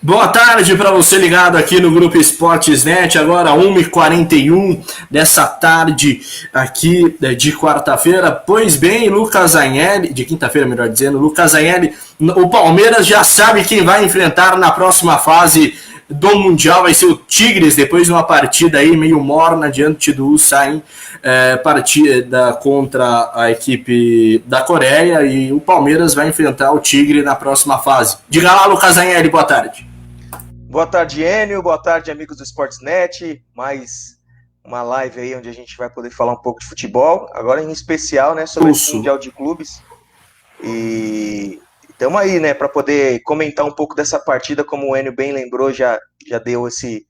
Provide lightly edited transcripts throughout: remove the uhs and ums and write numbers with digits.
Boa tarde para você ligado aqui no Grupo Esportes.net, agora 1h41 dessa tarde aqui de quarta-feira. Pois bem, Lucas Agnelli, de quinta-feira melhor dizendo, Lucas Agnelli, o Palmeiras já sabe quem vai enfrentar na próxima fase do Mundial, vai ser o Tigres, depois de uma partida aí meio morna diante do Ulsan, partida contra a equipe da Coreia, e o Palmeiras vai enfrentar o Tigre na próxima fase. Diga lá, Lucas Agnelli, boa tarde. Boa tarde, Enio. Boa tarde, amigos do Sportsnet. Mais uma live aí onde a gente vai poder falar um pouco de futebol. Agora, em especial, né, sobre o Mundial de Clubes. E estamos aí, né, para poder comentar um pouco dessa partida. Como o Enio bem lembrou, já deu esse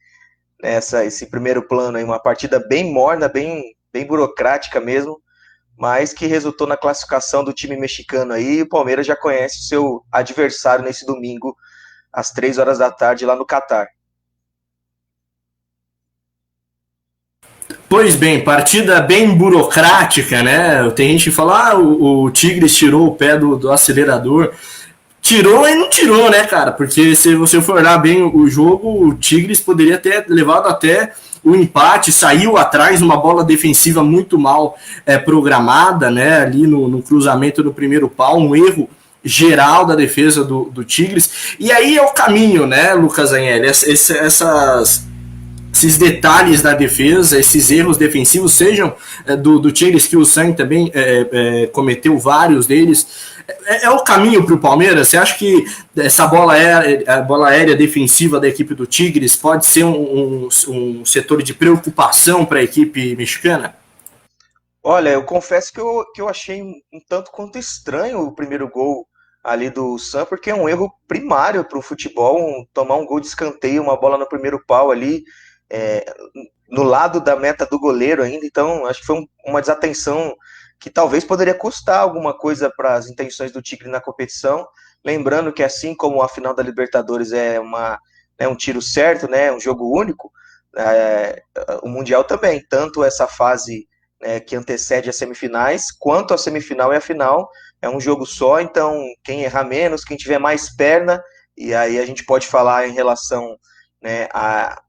primeiro plano aí. Uma partida bem morna, bem burocrática mesmo, mas que resultou na classificação do time mexicano aí. E o Palmeiras já conhece o seu adversário nesse domingo, às 3 horas da tarde, lá no Catar. Pois bem, partida bem burocrática, né? Tem gente que fala, o Tigres tirou o pé do acelerador. Tirou e não tirou, né, cara? Porque se você for olhar bem o jogo, o Tigres poderia ter levado até o empate, saiu atrás, uma bola defensiva muito mal programada, né? Ali no cruzamento do primeiro pau, um erro geral da defesa do Tigres. E aí é o caminho, né, Lucas Agnelli? Esses detalhes da defesa, esses erros defensivos, sejam do Tigres, que o Ulsan também cometeu vários deles, é o caminho para o Palmeiras? Você acha que essa a bola aérea defensiva da equipe do Tigres pode ser um setor de preocupação para a equipe mexicana? Olha, eu confesso que eu achei um tanto quanto estranho o primeiro gol ali do Sam, porque é um erro primário para o futebol, tomar um gol de escanteio, uma bola no primeiro pau ali, no lado da meta do goleiro ainda. Então acho que foi uma desatenção que talvez poderia custar alguma coisa para as intenções do Tigre na competição, lembrando que assim como a final da Libertadores é um tiro certo, né, um jogo único, o Mundial também, tanto essa fase que antecede as semifinais, quanto a semifinal e a final, é um jogo só. Então quem errar menos, quem tiver mais perna, e aí a gente pode falar em relação, né, a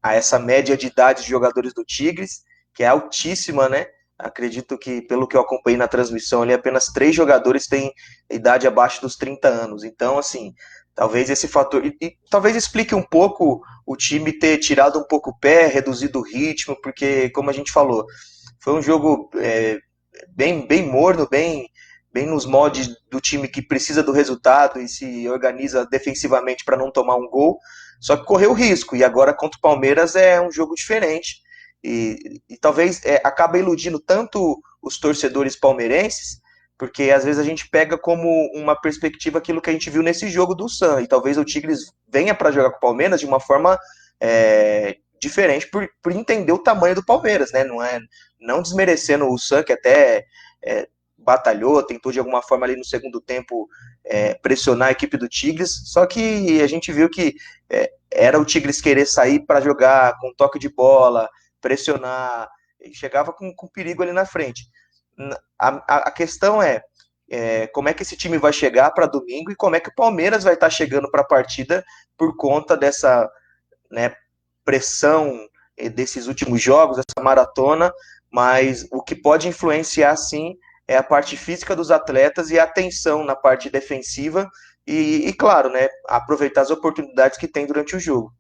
essa média de idade de jogadores do Tigres, que é altíssima, né? Acredito que, pelo que eu acompanhei na transmissão ali, apenas 3 jogadores têm idade abaixo dos 30 anos. Então, assim, talvez esse fator, e talvez explique um pouco o time ter tirado um pouco o pé, reduzido o ritmo, porque, como a gente falou, foi um jogo bem morno, bem nos moldes do time que precisa do resultado e se organiza defensivamente para não tomar um gol, só que correu risco. E agora contra o Palmeiras é um jogo diferente, e talvez acaba iludindo tanto os torcedores palmeirenses, porque às vezes a gente pega como uma perspectiva aquilo que a gente viu nesse jogo do Ulsan, e talvez o Tigres venha para jogar com o Palmeiras de uma forma diferente, por entender o tamanho do Palmeiras, né? Não desmerecendo o Ulsan, que até batalhou, tentou de alguma forma ali no segundo tempo pressionar a equipe do Tigres, só que a gente viu que era o Tigres querer sair para jogar com toque de bola, pressionar, e chegava com perigo ali na frente. A questão como é que esse time vai chegar para domingo e como é que o Palmeiras vai estar chegando para a partida por conta dessa, né, pressão desses últimos jogos, essa maratona. Mas o que pode influenciar sim é a parte física dos atletas e a atenção na parte defensiva e claro, né, aproveitar as oportunidades que tem durante o jogo.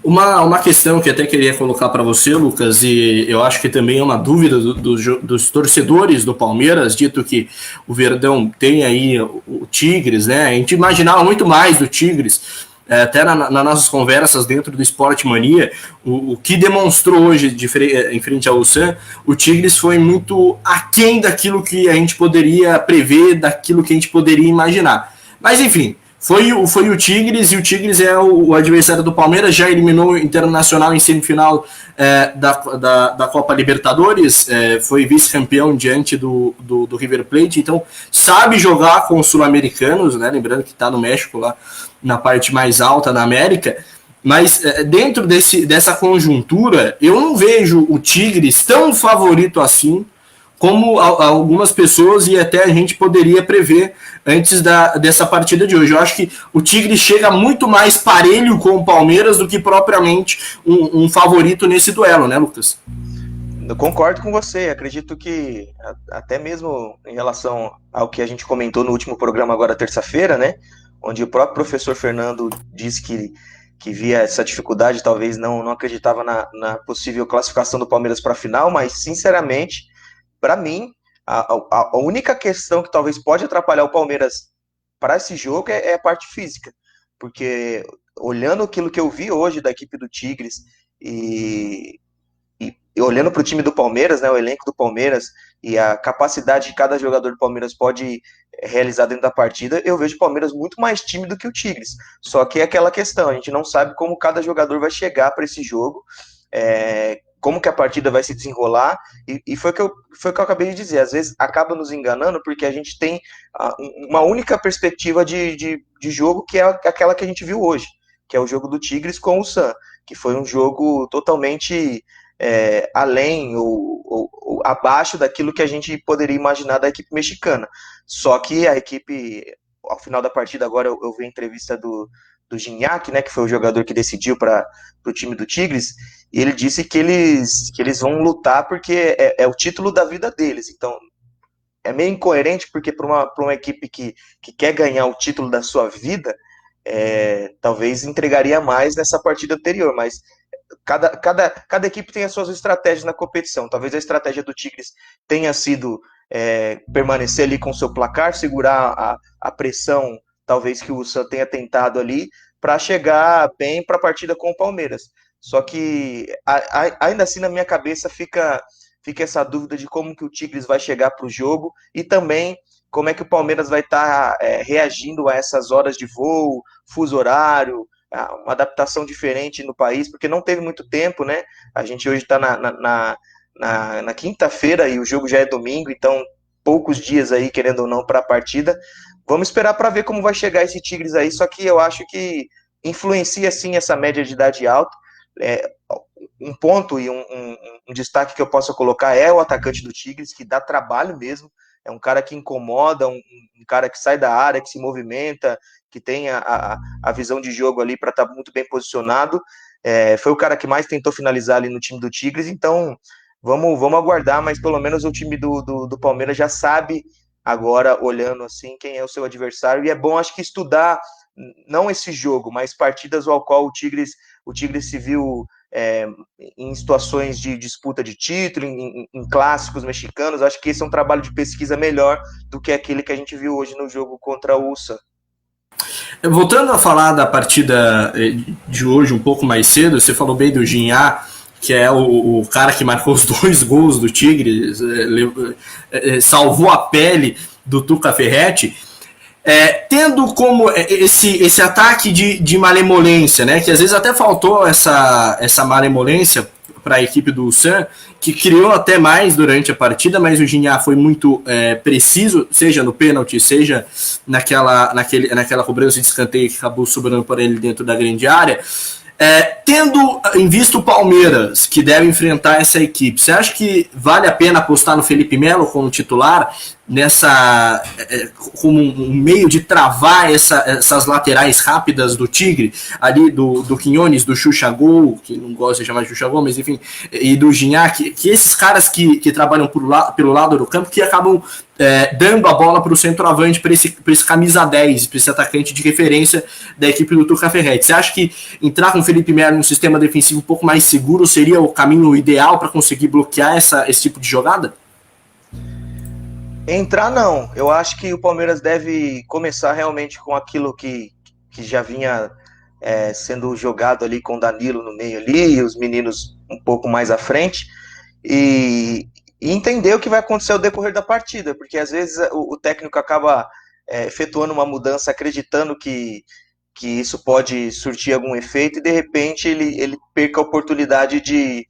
Uma questão que até queria colocar para você, Lucas, e eu acho que também é uma dúvida dos torcedores do Palmeiras, dito que o Verdão tem aí o Tigres, né? A gente imaginava muito mais do Tigres, até nas nossas conversas dentro do Sport Mania, o que demonstrou hoje em frente ao Ulsan, o Tigres foi muito aquém daquilo que a gente poderia prever, daquilo que a gente poderia imaginar. Mas enfim, foi o Tigres, e o Tigres é o adversário do Palmeiras, já eliminou o Internacional em semifinal da Copa Libertadores, foi vice-campeão diante do River Plate, então sabe jogar com os sul-americanos, né? Lembrando que está no México, lá na parte mais alta da América, mas dentro dessa conjuntura, eu não vejo o Tigres tão favorito assim como algumas pessoas e até a gente poderia prever antes dessa partida de hoje. Eu acho que o Tigre chega muito mais parelho com o Palmeiras do que propriamente um favorito nesse duelo, né, Lucas? Eu concordo com você, acredito que até mesmo em relação ao que a gente comentou no último programa agora terça-feira, né, onde o próprio professor Fernando disse que via essa dificuldade, talvez não acreditava na possível classificação do Palmeiras para a final, mas sinceramente, para mim, a única questão que talvez pode atrapalhar o Palmeiras para esse jogo é a parte física, porque olhando aquilo que eu vi hoje da equipe do Tigres e olhando para o time do Palmeiras, né, o elenco do Palmeiras e a capacidade que cada jogador do Palmeiras pode realizar dentro da partida, eu vejo o Palmeiras muito mais tímido que o Tigres. Só que é aquela questão, a gente não sabe como cada jogador vai chegar para esse jogo, como que a partida vai se desenrolar, e foi o que eu acabei de dizer, às vezes acaba nos enganando porque a gente tem uma única perspectiva de jogo, que é aquela que a gente viu hoje, que é o jogo do Tigres com o San, que foi um jogo totalmente além ou abaixo daquilo que a gente poderia imaginar da equipe mexicana. Só que a equipe, ao final da partida, agora eu vi a entrevista do Gignac, né, que foi o jogador que decidiu para o time do Tigres, e ele disse que eles vão lutar porque é o título da vida deles. Então, é meio incoerente, porque para uma equipe que quer ganhar o título da sua vida, talvez entregaria mais nessa partida anterior, mas cada equipe tem as suas estratégias na competição. Talvez a estratégia do Tigres tenha sido permanecer ali com o seu placar, segurar a pressão, talvez que o San tenha tentado ali, para chegar bem para a partida com o Palmeiras. Só que ainda assim na minha cabeça fica essa dúvida de como que o Tigres vai chegar para o jogo e também como é que o Palmeiras vai estar reagindo a essas horas de voo, fuso horário, uma adaptação diferente no país, porque não teve muito tempo, né? A gente hoje está na quinta-feira e o jogo já é domingo, então poucos dias aí, querendo ou não, para a partida. Vamos esperar para ver como vai chegar esse Tigres aí, só que eu acho que influencia sim essa média de idade alta. Um ponto e um destaque que eu possa colocar é o atacante do Tigres, que dá trabalho mesmo, é um cara que incomoda, um cara que sai da área, que se movimenta, que tem a visão de jogo ali para estar muito bem posicionado. Foi o cara que mais tentou finalizar ali no time do Tigres, então vamos aguardar, mas pelo menos o time do Palmeiras já sabe agora, olhando assim, quem é o seu adversário, e é bom, acho que estudar, não esse jogo, mas partidas ao qual o Tigres se viu em situações de disputa de título, em clássicos mexicanos. Acho que esse é um trabalho de pesquisa melhor do que aquele que a gente viu hoje no jogo contra o USA. Voltando a falar da partida de hoje um pouco mais cedo, você falou bem do Gignac, que é o cara que marcou os 2 gols do Tigre, salvou a pele do Tuca Ferretti. Tendo como esse ataque de malemolência, né, que às vezes até faltou essa malemolência para a equipe do San, que criou até mais durante a partida, mas o Gignac foi muito preciso, seja no pênalti, seja naquela cobrança de escanteio que acabou sobrando para ele dentro da grande área. Tendo em vista o Palmeiras, que deve enfrentar essa equipe, você acha que vale a pena apostar no Felipe Melo como titular, como um meio de travar essas laterais rápidas do Tigre, ali do Quinones, do Xuxagol, que não gosta de chamar de Xuxagol, mas enfim, e do Gignac, que esses caras que trabalham pelo lado do campo, que acabam dando a bola para o centroavante, para esse camisa 10, para esse atacante de referência da equipe do Tuca Ferretti. Você acha que entrar com o Felipe Melo num sistema defensivo um pouco mais seguro seria o caminho ideal para conseguir bloquear esse tipo de jogada? Entrar não, eu acho que o Palmeiras deve começar realmente com aquilo que já vinha sendo jogado ali com o Danilo no meio ali, e os meninos um pouco mais à frente, e entender o que vai acontecer ao decorrer da partida, porque às vezes o técnico acaba efetuando uma mudança acreditando que isso pode surtir algum efeito, e de repente ele perca a oportunidade de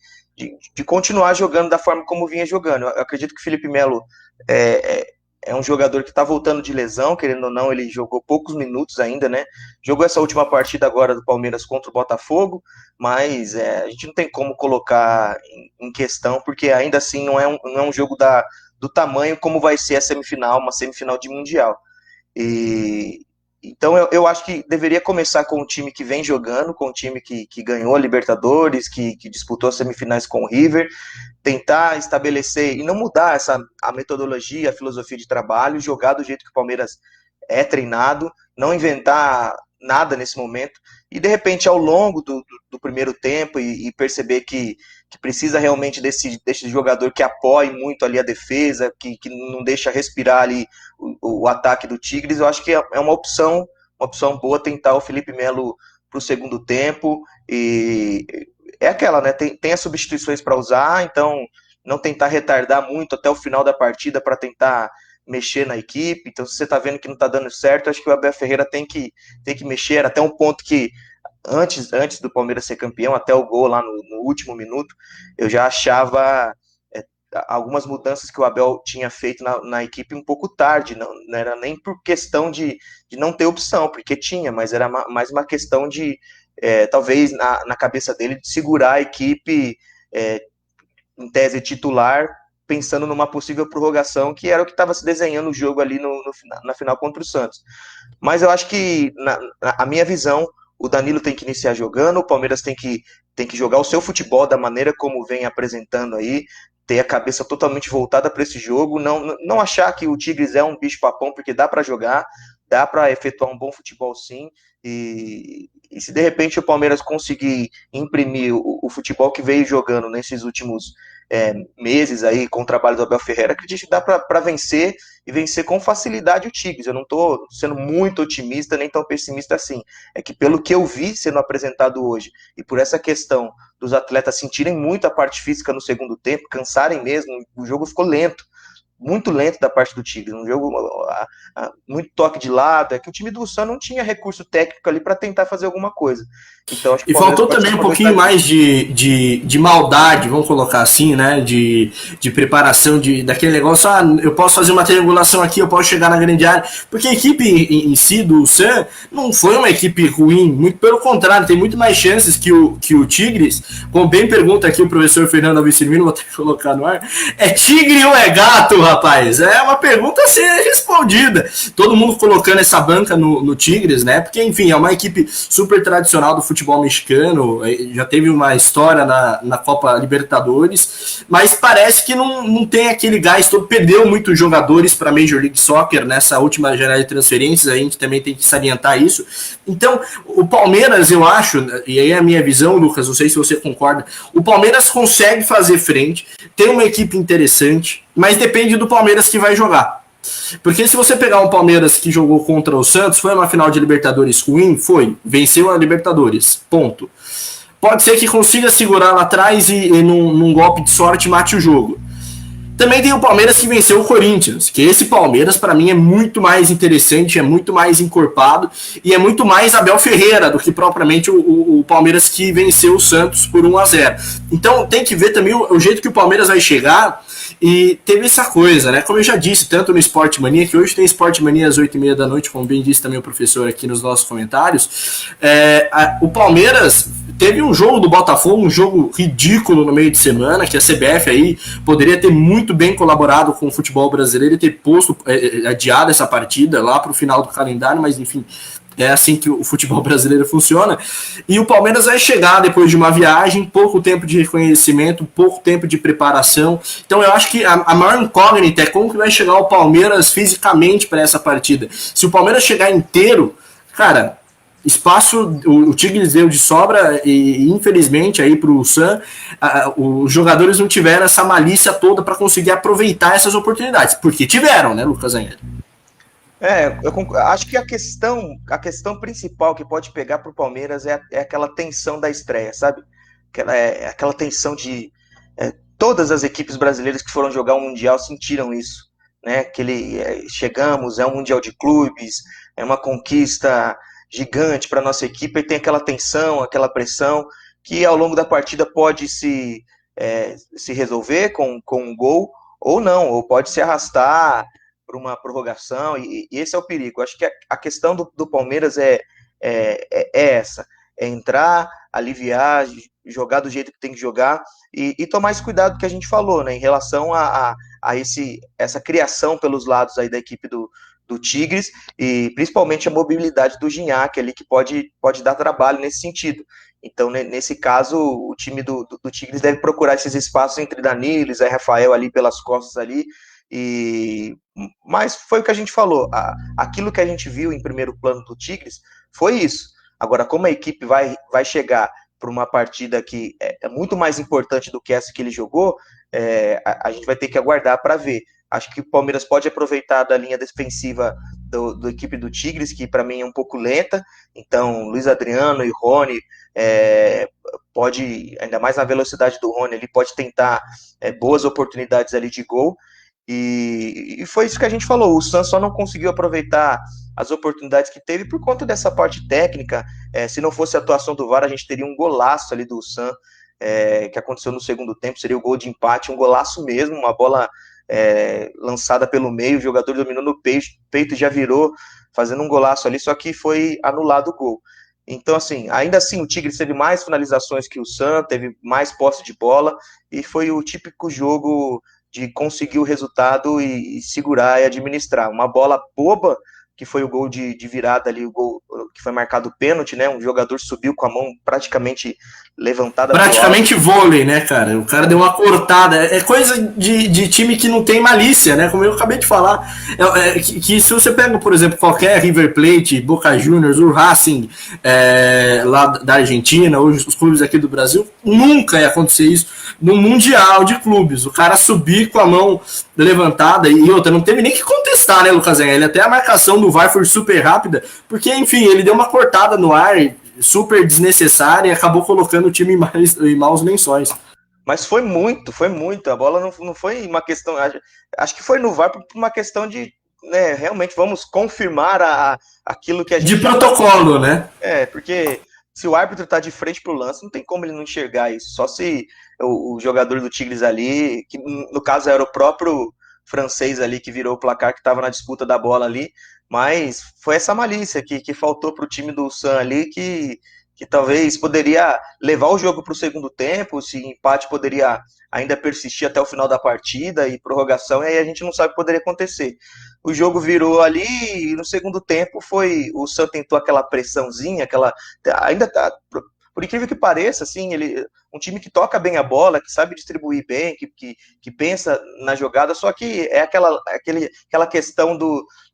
continuar jogando da forma como vinha jogando. Eu acredito que o Felipe Melo é um jogador que está voltando de lesão, querendo ou não, ele jogou poucos minutos ainda, né? Jogou essa última partida agora do Palmeiras contra o Botafogo, mas a gente não tem como colocar em questão, porque ainda assim não é um jogo do tamanho como vai ser a semifinal, uma semifinal de Mundial. Então eu acho que deveria começar com o time que vem jogando, com o time que ganhou a Libertadores, que disputou as semifinais com o River, tentar estabelecer e não mudar a metodologia, a filosofia de trabalho, jogar do jeito que o Palmeiras é treinado, não inventar nada nesse momento, e de repente ao longo do primeiro tempo e perceber que precisa realmente desse jogador que apoie muito ali a defesa, que não deixa respirar ali o ataque do Tigres. Eu acho que é uma opção boa tentar o Felipe Melo para o segundo tempo, e é aquela, né? Tem as substituições para usar, então não tentar retardar muito até o final da partida para tentar mexer na equipe. Então, se você está vendo que não está dando certo, acho que o Abel Ferreira tem que mexer até um ponto que antes do Palmeiras ser campeão, até o gol lá no último minuto, eu já achava algumas mudanças que o Abel tinha feito na equipe um pouco tarde. Não era nem por questão de não ter opção, porque tinha, mas era mais uma questão de talvez na cabeça dele de segurar a equipe em tese titular, pensando numa possível prorrogação, que era o que estava se desenhando o jogo ali na final contra o Santos. Mas eu acho que, a minha visão, o Danilo tem que iniciar jogando, o Palmeiras tem que jogar o seu futebol da maneira como vem apresentando aí, ter a cabeça totalmente voltada para esse jogo, não achar que o Tigres é um bicho-papão, porque dá para jogar, dá para efetuar um bom futebol sim, e se de repente o Palmeiras conseguir imprimir o futebol que veio jogando nesses últimos meses aí com o trabalho do Abel Ferreira, acredito que dá para vencer, e vencer com facilidade o Tigres. Eu não estou sendo muito otimista nem tão pessimista assim, é que pelo que eu vi sendo apresentado hoje, e por essa questão dos atletas sentirem muito a parte física no segundo tempo, cansarem mesmo, o jogo ficou lento, muito lento da parte do Tigres, um jogo muito toque de lado, é que o time do Sam não tinha recurso técnico ali para tentar fazer alguma coisa. Então acho que E faltou também um pouquinho mais de maldade, vamos colocar assim, né? De preparação, daquele negócio, eu posso fazer uma triangulação aqui, eu posso chegar na grande área. Porque a equipe em si do Sam não foi uma equipe ruim, muito pelo contrário, tem muito mais chances que o Tigres. Como bem pergunta aqui o professor Fernando Alves Firmino, vou até colocar no ar, é tigre ou é gato, rapaz? É uma pergunta a ser respondida. Todo mundo colocando essa banca no Tigres, né? Porque, enfim, é uma equipe super tradicional do futebol mexicano, já teve uma história na Copa Libertadores, mas parece que não tem aquele gás todo, perdeu muitos jogadores para a Major League Soccer nessa última janela de transferências, a gente também tem que salientar isso. Então, o Palmeiras, eu acho, e aí é a minha visão, Lucas, não sei se você concorda, o Palmeiras consegue fazer frente, tem uma equipe interessante, mas depende do Palmeiras que vai jogar. Porque se você pegar um Palmeiras que jogou contra o Santos, foi uma final de Libertadores ruim? Foi. Venceu a Libertadores. Ponto. Pode ser que consiga segurar lá atrás e num golpe de sorte mate o jogo. Também tem o Palmeiras que venceu o Corinthians, que esse Palmeiras para mim é muito mais interessante, é muito mais encorpado e é muito mais Abel Ferreira do que propriamente o Palmeiras que venceu o Santos por 1-0. Então tem que ver também o jeito que o Palmeiras vai chegar. E teve essa coisa, né? Como eu já disse, tanto no Sport Mania, que hoje tem Sport Mania às 8h30 da noite, como bem disse também o professor aqui nos nossos comentários. O Palmeiras teve um jogo do Botafogo, um jogo ridículo no meio de semana, que a CBF aí poderia ter muito bem colaborado com o futebol brasileiro e ter adiado essa partida lá para o final do calendário, mas enfim, é assim que o futebol brasileiro funciona. E o Palmeiras vai chegar depois de uma viagem, pouco tempo de reconhecimento, pouco tempo de preparação. Então eu acho que a maior incógnita é como que vai chegar o Palmeiras fisicamente para essa partida. Se o Palmeiras chegar inteiro, cara, espaço o Tigres deu de sobra e infelizmente aí pro Sam, os jogadores não tiveram essa malícia toda para conseguir aproveitar essas oportunidades, porque tiveram, né, Lucas Anhel? Eu acho que a questão principal que pode pegar para o Palmeiras é aquela tensão da estreia, sabe? Aquela tensão de todas as equipes brasileiras que foram jogar o Mundial sentiram isso, né? Chegamos, é um Mundial de clubes, é uma conquista gigante para nossa equipe, e tem aquela tensão, aquela pressão que ao longo da partida pode se resolver com um gol ou não, ou pode se arrastar para uma prorrogação, e esse é o perigo. Acho que a questão do Palmeiras é essa, é entrar, aliviar, jogar do jeito que tem que jogar, e tomar esse cuidado que a gente falou, né, em relação a essa criação pelos lados aí da equipe do Tigres, e principalmente a mobilidade do Gignac ali, que pode dar trabalho nesse sentido. Então, nesse caso, o time do Tigres deve procurar esses espaços entre Danilo e Zé Rafael ali pelas costas ali, mas foi o que a gente falou, aquilo que a gente viu em primeiro plano do Tigres foi isso. Agora, como a equipe vai chegar para uma partida que é muito mais importante do que essa que ele jogou, a gente vai ter que aguardar para ver. Acho que o Palmeiras pode aproveitar da linha defensiva da equipe do Tigres, que para mim é um pouco lenta. Então, Luiz Adriano e Rony pode, ainda mais na velocidade do Rony, ele pode tentar boas oportunidades ali de gol. E foi isso que a gente falou. O Santos só não conseguiu aproveitar as oportunidades que teve por conta dessa parte técnica. Se não fosse a atuação do VAR, a gente teria um golaço ali do Santos, que aconteceu no segundo tempo. Seria o gol de empate, um golaço mesmo, uma bola lançada pelo meio, o jogador dominou no peito e já virou, fazendo um golaço ali, só que foi anulado o gol. Então, assim, ainda assim, o Tigres teve mais finalizações que o Santos, teve mais posse de bola, e foi o típico jogo de conseguir o resultado e segurar e administrar. Uma bola boba, que foi o gol de virada ali, o gol que foi marcado pênalti, né? Um jogador subiu com a mão praticamente levantada. Praticamente vôlei, né, cara? O cara deu uma cortada. É coisa de time que não tem malícia, né? Como eu acabei de falar. Que se você pega, por exemplo, qualquer River Plate, Boca Juniors, o Racing lá da Argentina, ou os clubes aqui do Brasil, nunca ia acontecer isso no Mundial de Clubes. O cara subir com a mão levantada e outra, não teve nem que contestar, né, Lucas? Ele até a marcação do VAR foi super rápida, porque, enfim, ele deu uma cortada no ar super desnecessária e acabou colocando o time em maus lençóis. Mas foi muito. A bola não foi uma questão. Acho que foi no VAR por uma questão de. Realmente vamos confirmar aquilo que a gente. De protocolo, né? Porque se o árbitro tá de frente pro lance, não tem como ele não enxergar isso. Só se o jogador do Tigres ali, que no caso era o próprio francês ali que virou o placar, que estava na disputa da bola ali, mas foi essa malícia que faltou pro time do San ali, que talvez poderia levar o jogo para o segundo tempo, se empate poderia ainda persistir até o final da partida e prorrogação, e aí a gente não sabe o que poderia acontecer. O jogo virou ali e no segundo tempo o San tentou aquela pressãozinha, ainda tá, por incrível que pareça, assim, um time que toca bem a bola, que sabe distribuir bem, que pensa na jogada, só que é aquela questão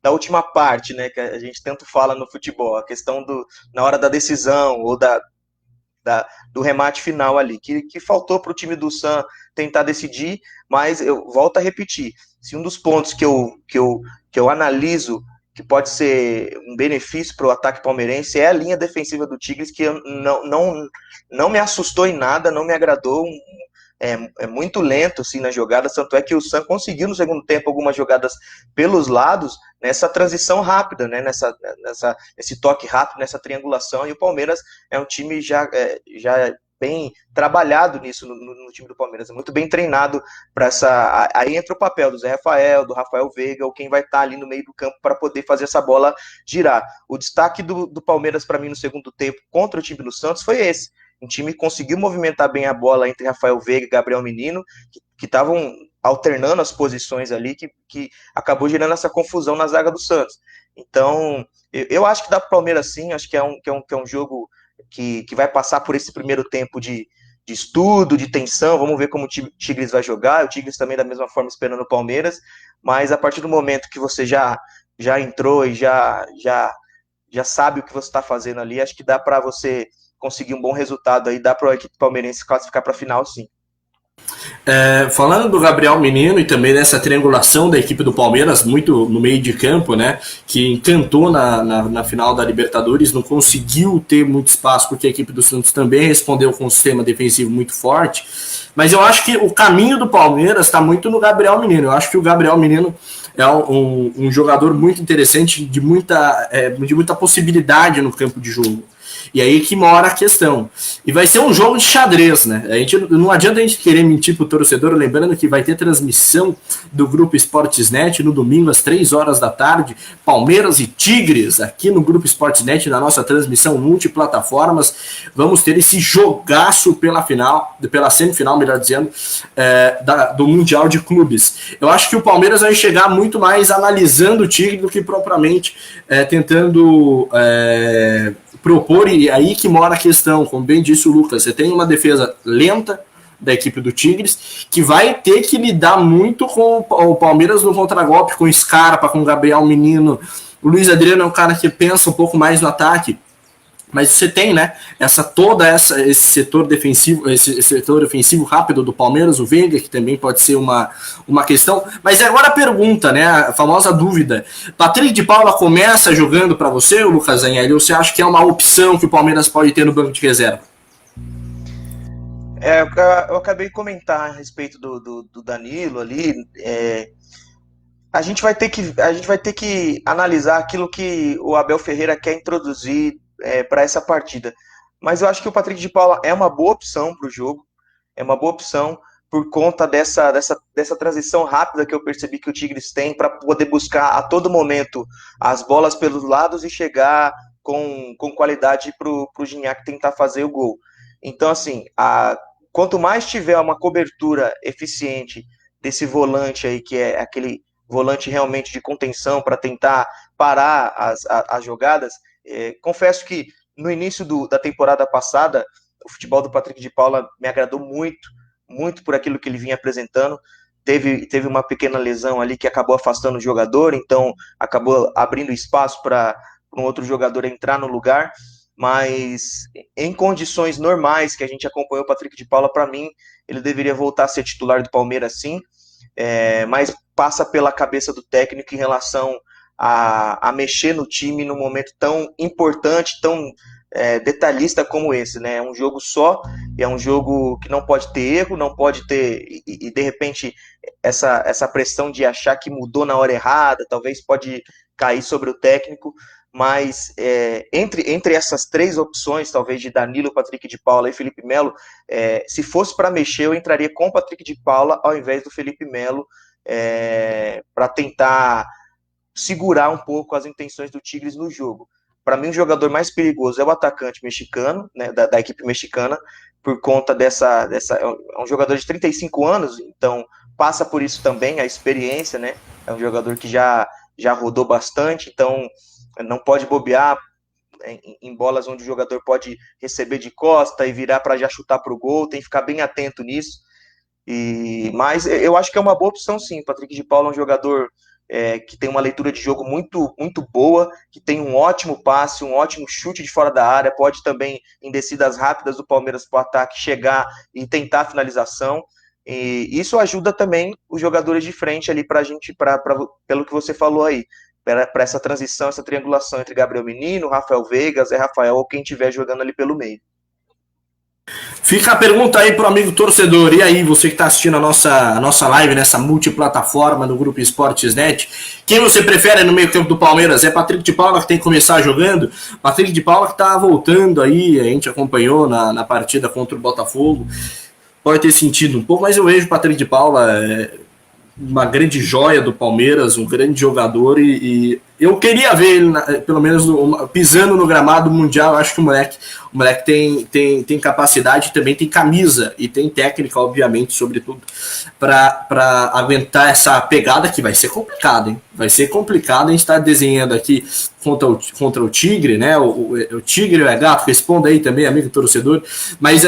da última parte, né, que a gente tanto fala no futebol, a questão na hora da decisão ou do remate final ali, que faltou para o time do San tentar decidir, mas eu volto a repetir, se um dos pontos que eu analiso que pode ser um benefício para o ataque palmeirense é a linha defensiva do Tigres, que não me assustou em nada, não me agradou, é muito lento assim, nas jogadas, tanto é que o San conseguiu no segundo tempo algumas jogadas pelos lados, nessa transição rápida, né, esse toque rápido, nessa triangulação, e o Palmeiras é um time já bem trabalhado nisso no time do Palmeiras, é muito bem treinado para essa. Aí entra o papel do Zé Rafael, do Rafael Veiga, ou quem vai estar ali no meio do campo para poder fazer essa bola girar. O destaque do Palmeiras para mim no segundo tempo contra o time do Santos foi esse. Um time que conseguiu movimentar bem a bola entre Rafael Veiga e Gabriel Menino, que estavam alternando as posições ali, que acabou gerando essa confusão na zaga do Santos. Então, eu acho que dá para o Palmeiras sim, acho que é um jogo que vai passar por esse primeiro tempo de estudo, de tensão, vamos ver como o Tigres vai jogar, o Tigres também da mesma forma esperando o Palmeiras, mas a partir do momento que você já entrou e já sabe o que você está fazendo ali, acho que dá para você conseguir um bom resultado aí, dá para a equipe palmeirense classificar para a final sim. Falando do Gabriel Menino e também dessa triangulação da equipe do Palmeiras, muito no meio de campo, né, que encantou na final da Libertadores, não conseguiu ter muito espaço porque a equipe do Santos também respondeu com um sistema defensivo muito forte, mas eu acho que o caminho do Palmeiras está muito no Gabriel Menino. Eu acho que o Gabriel Menino é um jogador muito interessante, de muita possibilidade no campo de jogo. E aí que mora a questão. E vai ser um jogo de xadrez, né? Não adianta a gente querer mentir pro torcedor, lembrando que vai ter transmissão do Grupo Esportes.net no domingo às 3 horas da tarde, Palmeiras e Tigres, aqui no Grupo Esportes.net, na nossa transmissão multiplataformas. Vamos ter esse jogaço pela semifinal, melhor dizendo, do Mundial de Clubes. Eu acho que o Palmeiras vai chegar muito mais analisando o Tigre do que propriamente tentando propor, e aí que mora a questão, como bem disse o Lucas, você tem uma defesa lenta da equipe do Tigres, que vai ter que lidar muito com o Palmeiras no contragolpe, com o Scarpa, com o Gabriel Menino. O Luiz Adriano é um cara que pensa um pouco mais no ataque, mas você tem, né, esse setor defensivo, esse setor ofensivo rápido do Palmeiras, o Veiga, que também pode ser uma questão. Mas agora a pergunta, né, a famosa dúvida: Patrick de Paula começa jogando para você, o Lucas Zanelli, ou você acha que é uma opção que o Palmeiras pode ter no banco de reserva? Eu acabei de comentar a respeito do Danilo ali. A gente vai ter que analisar aquilo que o Abel Ferreira quer introduzir para essa partida. Mas eu acho que o Patrick de Paula é uma boa opção para o jogo, é uma boa opção por conta dessa transição rápida que eu percebi que o Tigres tem para poder buscar a todo momento as bolas pelos lados e chegar com qualidade para o Gignac tentar fazer o gol. Então, assim, quanto mais tiver uma cobertura eficiente desse volante aí, que é aquele volante realmente de contenção para tentar parar as jogadas. Confesso que no início da temporada passada, o futebol do Patrick de Paula me agradou muito, muito por aquilo que ele vinha apresentando. Teve uma pequena lesão ali que acabou afastando o jogador, então acabou abrindo espaço para um outro jogador entrar no lugar, mas em condições normais que a gente acompanhou o Patrick de Paula, para mim, ele deveria voltar a ser titular do Palmeiras sim, mas passa pela cabeça do técnico em relação a mexer no time num momento tão importante, tão detalhista como esse, né? É um jogo só, é um jogo que não pode ter erro, não pode ter, e de repente essa pressão de achar que mudou na hora errada, talvez pode cair sobre o técnico, mas entre essas três opções, talvez de Danilo, Patrick de Paula e Felipe Melo, se fosse para mexer, eu entraria com o Patrick de Paula ao invés do Felipe Melo, para tentar segurar um pouco as intenções do Tigres no jogo. Para mim, o jogador mais perigoso é o atacante mexicano, né, da equipe mexicana, por conta é um jogador de 35 anos, então passa por isso também, a experiência, né? É um jogador que já rodou bastante, então não pode bobear em bolas onde o jogador pode receber de costa e virar para já chutar para o gol, tem que ficar bem atento nisso. Mas eu acho que é uma boa opção sim. Patrick de Paula é um jogador que tem uma leitura de jogo muito, muito boa, que tem um ótimo passe, um ótimo chute de fora da área, pode também, em descidas rápidas do Palmeiras para o ataque, chegar e tentar a finalização. E isso ajuda também os jogadores de frente ali para a gente, pelo que você falou aí, para essa transição, essa triangulação entre Gabriel Menino, Rafael Veiga, Zé Rafael ou quem estiver jogando ali pelo meio. Fica a pergunta aí pro amigo torcedor. E aí, você que está assistindo a nossa live nessa multiplataforma do Grupo Esportes.net, quem você prefere no meio campo do Palmeiras? É Patrick de Paula que tem que começar jogando? Patrick de Paula que está voltando aí, a gente acompanhou na partida contra o Botafogo. Pode ter sentido um pouco, mas eu vejo o Patrick de Paula uma grande joia do Palmeiras, um grande jogador, e eu queria ver ele, pelo menos, pisando no gramado mundial. Eu acho que o moleque tem capacidade, também tem camisa e tem técnica, obviamente, sobretudo, para aguentar essa pegada que vai ser complicada, hein? Vai ser complicado. A gente está desenhando aqui contra o Tigre, né? O Tigre é gato, responda aí também, amigo torcedor, mas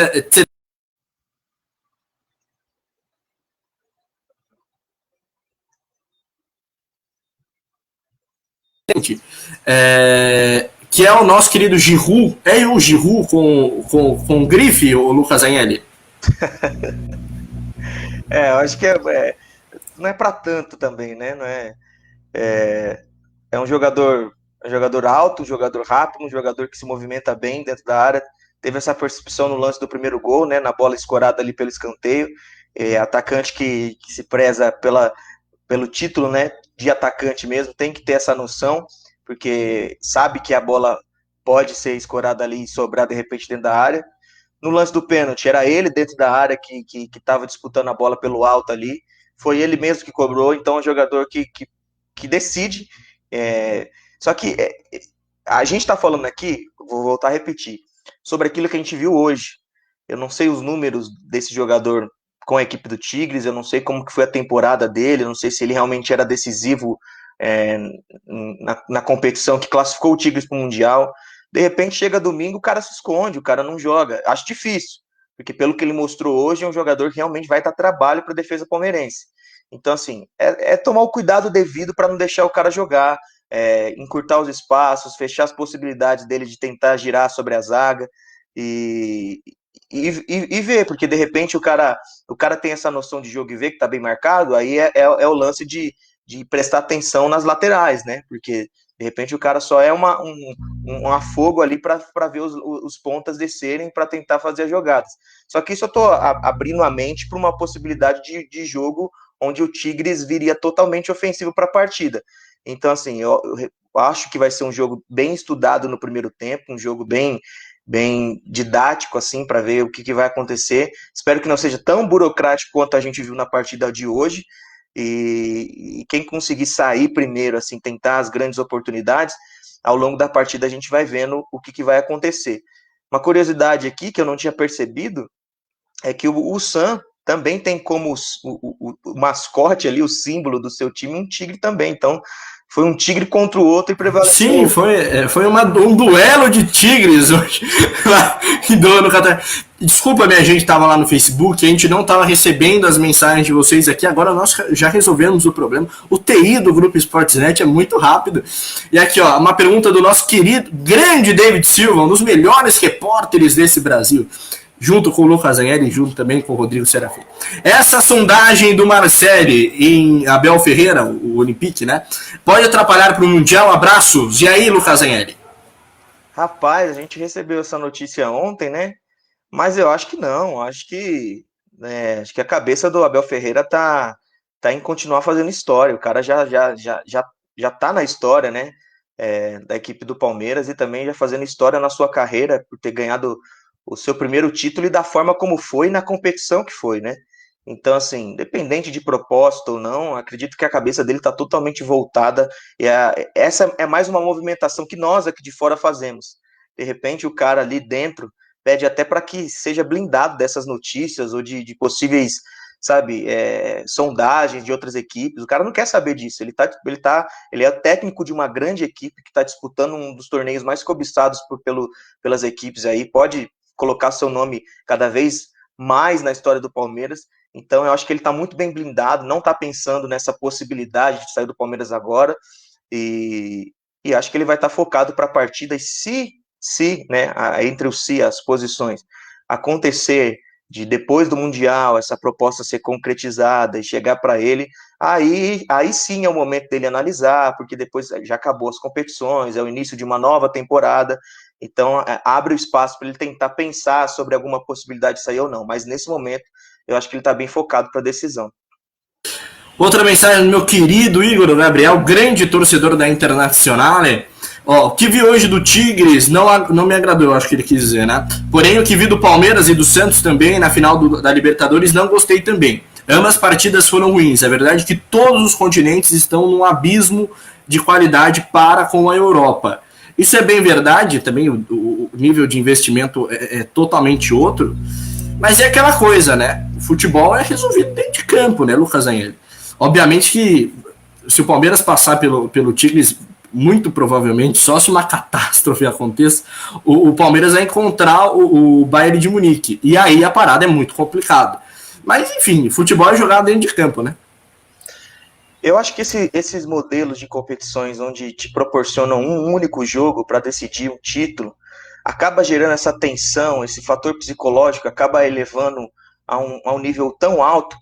que é o nosso querido Giroud. É o Giroud com grife, o Lucas Anelli? Eu acho que não é para tanto também, né? Não é um jogador alto, um jogador rápido, um jogador que se movimenta bem dentro da área. Teve essa percepção no lance do primeiro gol, né? Na bola escorada ali pelo escanteio. Atacante que se preza pelo título, né? De atacante mesmo, tem que ter essa noção, porque sabe que a bola pode ser escorada ali e sobrar de repente dentro da área. No lance do pênalti, era ele dentro da área que estava disputando a bola pelo alto ali. Foi ele mesmo que cobrou, então é um jogador que decide. É, só que a gente está falando aqui, vou voltar a repetir, sobre aquilo que a gente viu hoje. Eu não sei os números desse jogador com a equipe do Tigres, eu não sei como que foi a temporada dele, eu não sei se ele realmente era decisivo é, na competição que classificou o Tigres para o Mundial. De repente chega domingo, o cara se esconde, o cara não joga. Acho difícil, porque pelo que ele mostrou hoje, é um jogador que realmente vai dar trabalho para a defesa palmeirense. Então, assim, é tomar o cuidado devido para não deixar o cara jogar, encurtar os espaços, fechar as possibilidades dele de tentar girar sobre a zaga e, e ver, porque de repente o cara tem essa noção de jogo e vê que tá bem marcado, aí é o lance de prestar atenção nas laterais, né? Porque de repente o cara só é um afogo ali para ver os pontas descerem para tentar fazer as jogadas. Só que isso eu tô abrindo a mente para uma possibilidade de jogo onde o Tigres viria totalmente ofensivo para a partida. Então, assim, eu acho que vai ser um jogo bem estudado no primeiro tempo, um jogo bem didático, assim, para ver o que vai acontecer. Espero que não seja tão burocrático quanto a gente viu na partida de hoje. E quem conseguir sair primeiro, assim, tentar as grandes oportunidades, ao longo da partida a gente vai vendo o que vai acontecer. Uma curiosidade aqui que eu não tinha percebido é que o Sam também tem como o mascote ali, o símbolo do seu time, um tigre também. Então, foi um tigre contra o outro e Sim, prevaleceu. foi um duelo de tigres hoje lá no Catar. Desculpa, minha gente estava lá no Facebook, a gente não estava recebendo as mensagens de vocês aqui, agora nós já resolvemos o problema. O TI do Grupo Sportsnet é muito rápido. E aqui, ó, uma pergunta do nosso querido, grande David Silva, um dos melhores repórteres desse Brasil, junto com o Lucas Anelli, junto também com o Rodrigo Serafim. Essa sondagem do Marcelli em Abel Ferreira, o Olympique, né? Pode atrapalhar para o Mundial? Abraços. E aí, Lucas Anelli? Rapaz, a gente recebeu essa notícia ontem, né? Mas eu acho que não, acho que a cabeça do Abel Ferreira tá em continuar fazendo história. O cara já tá na história, né? Da equipe do Palmeiras e também já fazendo história na sua carreira por ter ganhado o seu primeiro título e da forma como foi na competição que foi, né? Então, assim, independente de propósito ou não, acredito que a cabeça dele está totalmente voltada. Essa é mais uma movimentação que nós aqui de fora fazemos. De repente, o cara ali dentro pede até para que seja blindado dessas notícias ou de possíveis, sabe, sondagens de outras equipes. O cara não quer saber disso. Ele é técnico de uma grande equipe que está disputando um dos torneios mais cobiçados pelas equipes aí. Pode colocar seu nome cada vez mais na história do Palmeiras. Então, eu acho que ele está muito bem blindado, não está pensando nessa possibilidade de sair do Palmeiras agora. E, e acho que ele vai estar focado para a partida. E se, né, entre o se, as posições, acontecer de depois do Mundial, essa proposta ser concretizada e chegar para ele, aí sim é o momento dele analisar, porque depois já acabou as competições, é o início de uma nova temporada, então abre o espaço para ele tentar pensar sobre alguma possibilidade de sair ou não, mas nesse momento eu acho que ele está bem focado para a decisão. Outra mensagem do meu querido Igor Gabriel, grande torcedor da Internacional. Ó, o que vi hoje do Tigres não me agradou, acho que ele quis dizer, né? Porém, o que vi do Palmeiras e do Santos também na final da Libertadores não gostei também. Ambas partidas foram ruins. É verdade que todos os continentes estão num abismo de qualidade para com a Europa. Isso é bem verdade, também o nível de investimento é totalmente outro, mas é aquela coisa, né? O futebol é resolvido dentro de campo, né, Lucas Anhel? Obviamente que se o Palmeiras passar pelo Tigres, muito provavelmente, só se uma catástrofe aconteça, o Palmeiras vai encontrar o Bayern de Munique. E aí a parada é muito complicada. Mas, enfim, futebol é jogado dentro de campo, né? Eu acho que esses modelos de competições onde te proporcionam um único jogo para decidir um título acaba gerando essa tensão, esse fator psicológico acaba elevando a um nível tão alto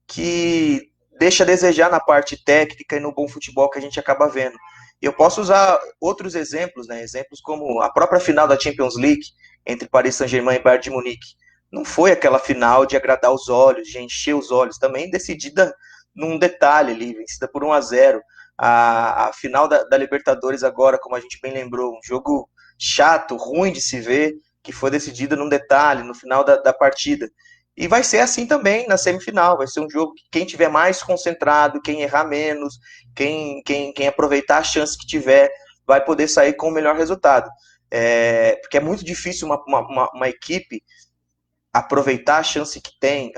que deixa a desejar na parte técnica e no bom futebol que a gente acaba vendo. E eu posso usar outros exemplos, né? Exemplos como a própria final da Champions League entre Paris Saint-Germain e Bayern de Munique. Não foi aquela final de agradar os olhos, de encher os olhos, também decidida num detalhe ali, vencida por 1-0. A final da Libertadores agora, como a gente bem lembrou, um jogo chato, ruim de se ver, que foi decidido num detalhe, no final da partida. E vai ser assim também na semifinal, vai ser um jogo que quem tiver mais concentrado, quem errar menos, quem aproveitar a chance que tiver, vai poder sair com o melhor resultado. Porque é muito difícil uma equipe aproveitar a chance que tem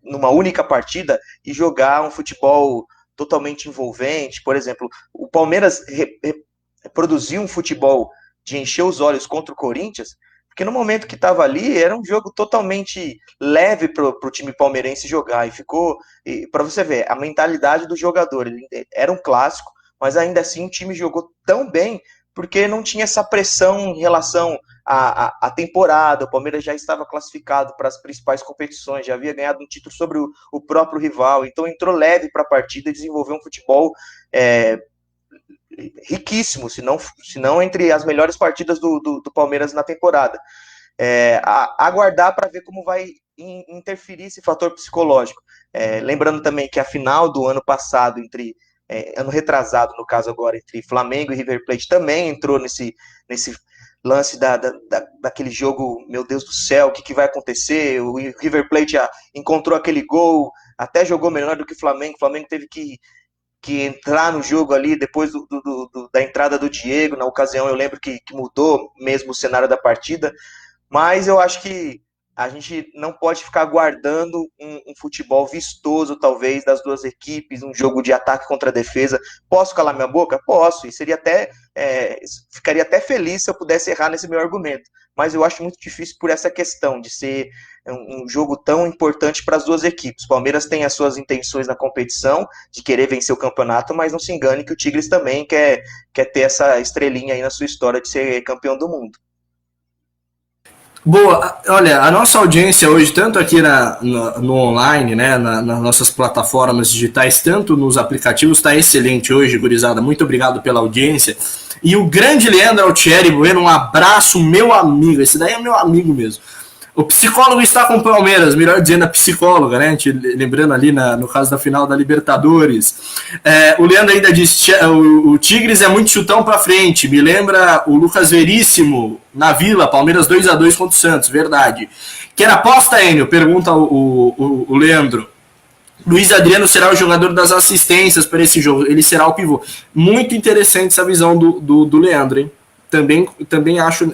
numa única partida e jogar um futebol totalmente envolvente. Por exemplo, o Palmeiras produziu um futebol de encher os olhos contra o Corinthians, porque no momento que estava ali, era um jogo totalmente leve para o time palmeirense jogar, e ficou, para você ver, a mentalidade do jogador, era um clássico, mas ainda assim o time jogou tão bem, porque não tinha essa pressão em relação à temporada. O Palmeiras já estava classificado para as principais competições, já havia ganhado um título sobre o próprio rival, então entrou leve para a partida e desenvolveu um futebol riquíssimo, se não entre as melhores partidas do Palmeiras na temporada. Aguardar para ver como vai interferir esse fator psicológico. Lembrando também que a final do ano passado, ano retrasado, no caso agora, entre Flamengo e River Plate, também entrou nesse lance daquele jogo, meu Deus do céu, o que vai acontecer? O River Plate já encontrou aquele gol, até jogou melhor do que o Flamengo teve que entrar no jogo ali depois da entrada do Diego. Na ocasião eu lembro que mudou mesmo o cenário da partida, mas eu acho que a gente não pode ficar aguardando um futebol vistoso, talvez, das duas equipes, um jogo de ataque contra defesa. Posso calar minha boca? Posso, e ficaria até feliz se eu pudesse errar nesse meu argumento, mas eu acho muito difícil por essa questão de ser um jogo tão importante para as duas equipes. O Palmeiras tem as suas intenções na competição, de querer vencer o campeonato, mas não se engane que o Tigres também quer ter essa estrelinha aí na sua história de ser campeão do mundo. Boa, olha, a nossa audiência hoje, tanto aqui no online, né, nas nossas plataformas digitais, tanto nos aplicativos, está excelente hoje, gurizada. Muito obrigado pela audiência. E o grande Leandro Altieri Bueno, um abraço, meu amigo. Esse daí é meu amigo mesmo. O psicólogo está com o Palmeiras, melhor dizendo, a psicóloga, né? Lembrando ali no caso da final da Libertadores. O Leandro ainda diz: o Tigres é muito chutão pra frente. Me lembra o Lucas Veríssimo na Vila, Palmeiras 2-2 contra o Santos, verdade. Quer aposta, Enio? Pergunta o Leandro. Luiz Adriano será o jogador das assistências para esse jogo. Ele será o pivô. Muito interessante essa visão do Leandro, hein? Também acho,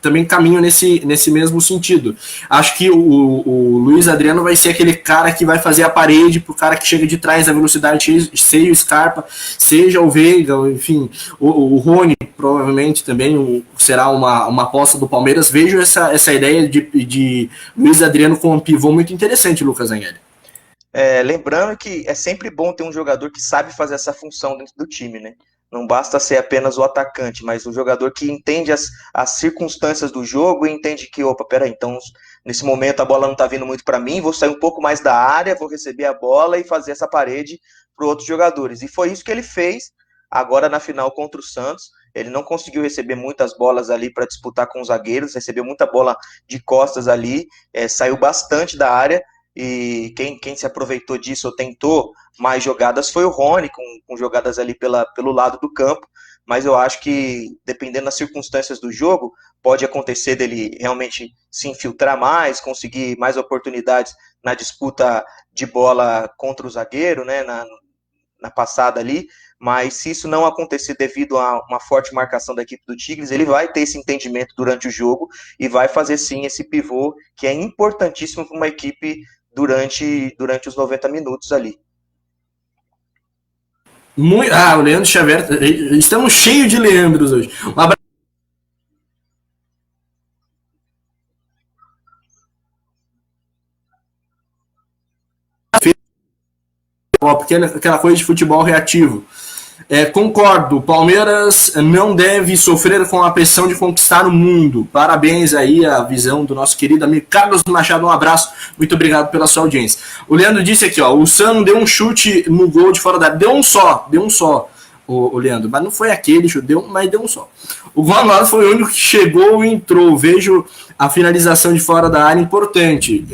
também caminho nesse mesmo sentido. Acho que o Luiz Adriano vai ser aquele cara que vai fazer a parede pro cara que chega de trás da velocidade, seja o Scarpa, seja o Veiga, enfim, o Rony provavelmente também será uma aposta do Palmeiras. Vejo essa ideia de Luiz Adriano com um pivô muito interessante, Lucas Agnelli. Lembrando que é sempre bom ter um jogador que sabe fazer essa função dentro do time, né? Não basta ser apenas o atacante, mas um jogador que entende as circunstâncias do jogo e entende que, opa, peraí, então nesse momento a bola não tá vindo muito para mim, vou sair um pouco mais da área, vou receber a bola e fazer essa parede para outros jogadores. E foi isso que ele fez agora na final contra o Santos. Ele não conseguiu receber muitas bolas ali para disputar com os zagueiros, recebeu muita bola de costas ali, saiu bastante da área. E quem se aproveitou disso ou tentou mais jogadas foi o Rony, com jogadas ali pelo lado do campo, mas eu acho que, dependendo das circunstâncias do jogo, pode acontecer dele realmente se infiltrar mais, conseguir mais oportunidades na disputa de bola contra o zagueiro, né, na passada ali, mas se isso não acontecer devido a uma forte marcação da equipe do Tigres, ele vai ter esse entendimento durante o jogo e vai fazer sim esse pivô que é importantíssimo para uma equipe durante os 90 minutos ali. O Leandro Xavier, estamos cheios de Leandros hoje. Um abraço. Porque é aquela coisa de futebol reativo. Concordo, o Palmeiras não deve sofrer com a pressão de conquistar o mundo. Parabéns aí a visão do nosso querido amigo Carlos Machado, um abraço, muito obrigado pela sua audiência. O Leandro disse aqui, ó, o Sano deu um chute no gol de fora da área, deu um só, o Leandro, mas não foi aquele chute, mas deu um só. O gol anulado foi o único que chegou e entrou. Vejo a finalização de fora da área importante.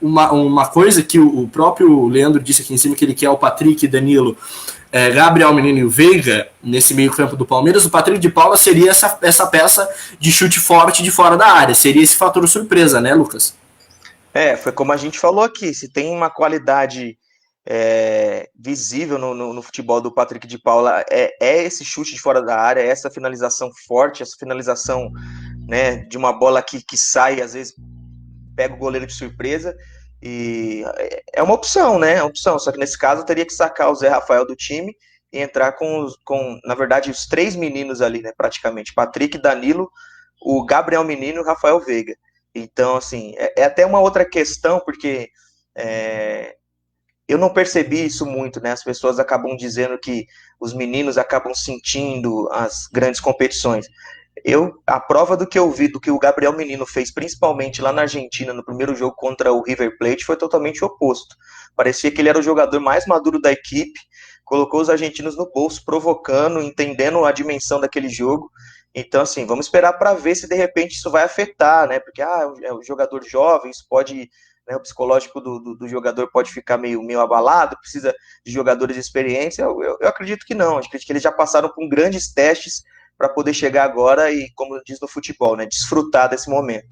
Uma coisa que o próprio Leandro disse aqui em cima, que ele quer o Patrick e Danilo Gabriel Menino e o Veiga, nesse meio campo do Palmeiras, o Patrick de Paula seria essa peça de chute forte de fora da área, seria esse fator surpresa, né, Lucas? Foi como a gente falou aqui, se tem uma qualidade visível no futebol do Patrick de Paula, é esse chute de fora da área, essa finalização forte, essa finalização, né, de uma bola que sai, às vezes pega o goleiro de surpresa, e é uma opção, né? É uma opção, só que nesse caso teria que sacar o Zé Rafael do time e entrar na verdade, os três meninos ali, né? Praticamente, Patrick, Danilo, o Gabriel Menino e o Rafael Veiga. Então, assim, é até uma outra questão, porque eu não percebi isso muito, né? As pessoas acabam dizendo que os meninos acabam sentindo as grandes competições. A prova do que eu vi, do que o Gabriel Menino fez, principalmente lá na Argentina, no primeiro jogo contra o River Plate, foi totalmente o oposto. Parecia que ele era o jogador mais maduro da equipe, colocou os argentinos no bolso, provocando, entendendo a dimensão daquele jogo. Então, assim, vamos esperar para ver se de repente isso vai afetar, né? Porque é um jogador jovem, isso pode, né, o psicológico do jogador pode ficar meio abalado, precisa de jogadores de experiência. Eu acredito que não, acredito que eles já passaram por grandes testes para poder chegar agora e, como diz no futebol, né, desfrutar desse momento.